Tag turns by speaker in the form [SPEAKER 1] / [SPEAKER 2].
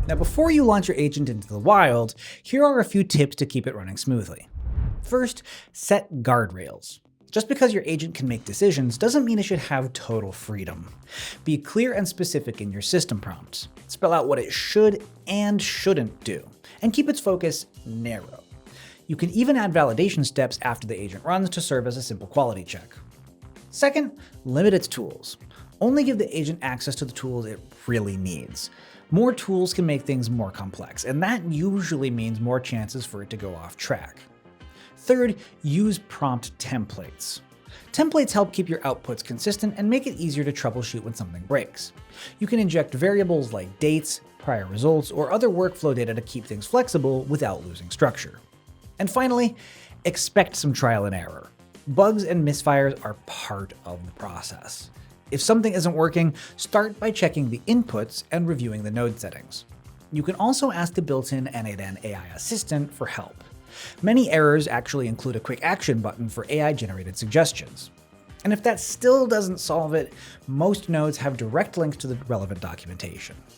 [SPEAKER 1] Now, before you launch your agent into the wild, here are a few tips to keep it running smoothly. First, set guardrails. Just because your agent can make decisions doesn't mean it should have total freedom. Be clear and specific in your system prompts. Spell out what it should and shouldn't do, and keep its focus narrow. You can even add validation steps after the agent runs to serve as a simple quality check. Second, limit its tools. Only give the agent access to the tools it really needs. More tools can make things more complex, and that usually means more chances for it to go off track. Third, use prompt templates. Templates help keep your outputs consistent and make it easier to troubleshoot when something breaks. You can inject variables like dates, prior results, or other workflow data to keep things flexible without losing structure. And finally, expect some trial and error. Bugs and misfires are part of the process. If something isn't working, start by checking the inputs and reviewing the node settings. You can also ask the built-in n8n AI assistant for help. Many errors actually include a quick action button for AI-generated suggestions. And if that still doesn't solve it, most nodes have direct links to the relevant documentation.